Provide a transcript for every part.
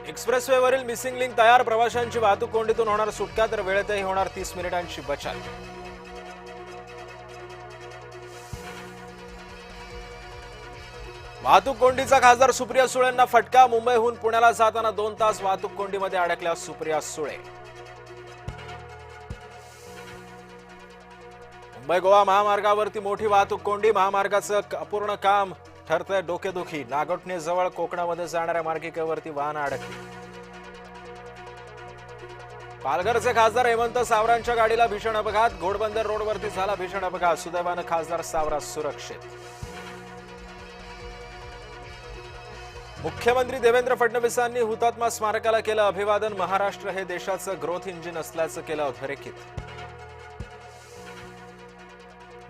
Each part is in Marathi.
एक्सप्रेसवेवरील मिसिंग लिंक तयार, प्रवाशांची वाहतूक कोंडीतून होणार सुटका, तर वेळेतही होणार 30 मिनिटांची बचत. वाहतूक कोंडीचा खासदार सुप्रिया सुळेंना फटका. मुंबईहून पुण्याला जाताना 2 तास वाहतूक कोंडीमध्ये अडकल्या सुप्रिया सुळे. मुंबई गोवा महामार्गावरती मोठी वाहतूक कोंडी. महामार्गाचं अपूर्ण काम ठरतंय डोकेदुखी. नागोठणेजवळ कोकणामध्ये जाणाऱ्या मार्गिकेवरती वाहनं अडकली. पालघरचे खासदार हेमंत सावरांच्या गाडीला भीषण अपघात. घोडबंदर रोडवरती झाला भीषण अपघात. सुदैवानं खासदार सावरा सुरक्षित. मुख्यमंत्री देवेंद्र फडणवीसांनी हुतात्मा स्मारकाला केलं अभिवादन. महाराष्ट्र हे देशाचं ग्रोथ इंजिन असल्याचं केलं अधोरेखित.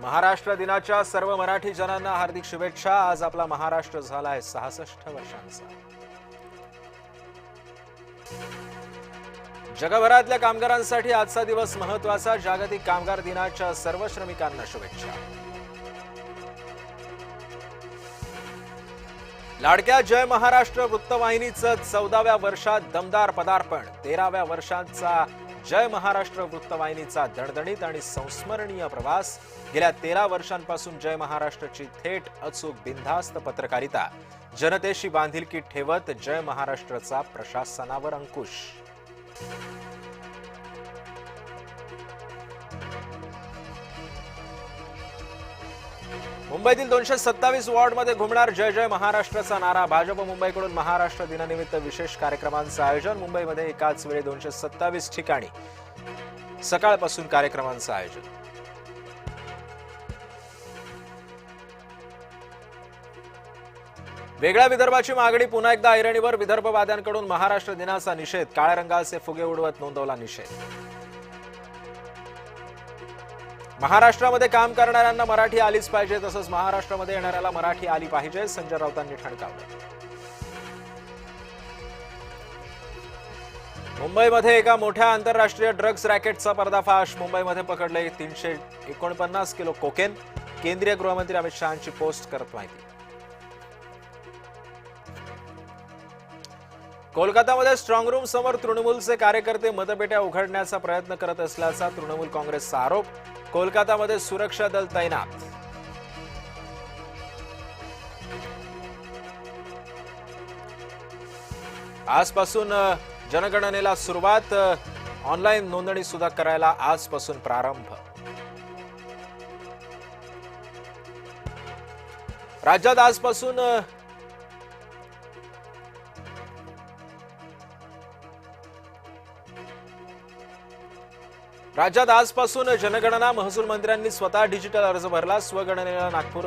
महाराष्ट्र दिनाच्या सर्व मराठी जनांना हार्दिक शुभेच्छा. आज आपला महाराष्ट्र झालाय 66 वर्षांचा. जगभरातल्या कामगारांसाठी आजचा दिवस महत्त्वाचा. जागतिक कामगार दिनाच्या सर्व श्रमिकांना शुभेच्छा. लाडक्या जय महाराष्ट्र वृत्तवाहिनीचं 14व्या वर्षात दमदार पदार्पण. 13व्या वर्षांचा जय महाराष्ट्र वृत्तवाहिनीचा दणदणीत आणि संस्मरणीय प्रवास. गेल्या 13 वर्षांपासून जय महाराष्ट्राची थेट, अचूक, बिनधास्त पत्रकारिता. जनतेशी बांधिलकी ठेवत जय महाराष्ट्राचा प्रशासनावर अंकुश. मुंबईतील 227 वॉर्डमध्ये घुमणार जय जय महाराष्ट्राचा नारा. भाजप मुंबईकडून महाराष्ट्र दिनानिमित्त विशेष कार्यक्रमांचं आयोजन. मुंबईमध्ये एकाच वेळी 227 ठिकाणी सकाळपासून कार्यक्रमांचं आयोजन. वेगळ्या विदर्भाची मागणी पुन्हा एकदा ऐरणीवर. विदर्भवाद्यांकडून महाराष्ट्र दिनाचा निषेध. काळ्या रंगाचे फुगे उडवत नोंदवला निषेध. महाराष्ट्रामध्ये काम करणाऱ्यांना मराठी आलीच पाहिजे, तसंच महाराष्ट्रामध्ये येणाऱ्याला मराठी आली पाहिजे, संजय राऊतांनी ठणकावलं. मुंबईमध्ये एका मोठ्या आंतरराष्ट्रीय ड्रग्ज रॅकेटचा पर्दाफाश. मुंबईमध्ये पकडले 349 किलो कोकेन. केंद्रीय गृहमंत्री अमित शहांची पोस्ट करत माहिती. कोलकातामध्ये स्ट्रॉंग रूम समोर तृणमूलचे कार्यकर्ते मतपेट्या उघडण्याचा प्रयत्न करत असल्याचा तृणमूल काँग्रेसचा आरोप. कोलकातामध्ये सुरक्षा दल तैनात. आजपासून जनगणनेला सुरुवात. ऑनलाईन नोंदणी सुद्धा करायला आजपासून प्रारंभ. राज्यात आजपासून जनगणना. महसूल मंत्र्यांनी स्वतः डिजिटल अर्ज भरला. स्वगणनेला नागपूर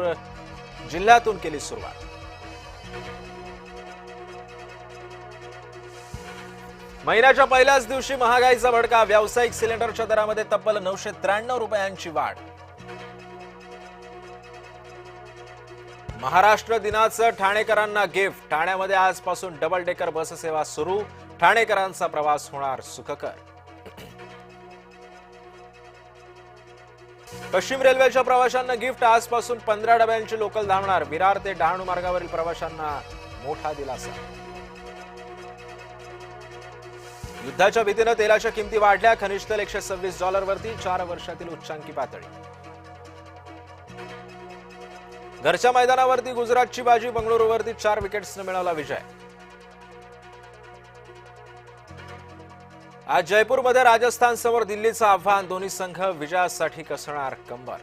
जिल्ह्यातून केली सुरुवात. महिन्याच्या पहिल्याच दिवशी महागाईचा भडका. व्यावसायिक सिलेंडरच्या दरामध्ये तब्बल 993 रुपयांची वाढ. महाराष्ट्र दिनाचं ठाणेकरांना गिफ्ट. ठाण्यामध्ये आजपासून डबल डेकर बस सेवा सुरू. ठाणेकरांचा प्रवास होणार सुखकर. पश्चिम रेल्वेच्या प्रवाशांना गिफ्ट. आजपासून 15 डब्यांची लोकल धावणार. विरार ते डहाणू मार्गावरील प्रवाशांना मोठा दिलासा. युद्धाच्या भीतीनं तेलाच्या किमती वाढल्या. खनिज तेल $126 वरती 4 वर्षातील उच्चांकी पातळी. घरच्या मैदानावरती गुजरातची बाजी. बंगळुरूवरती 4 विकेट्सनं मिळवला विजय. आज जयपूरमध्ये राजस्थान समोर दिल्लीचं आव्हान. दोन्ही संघ विजयासाठी कसणार कंबर.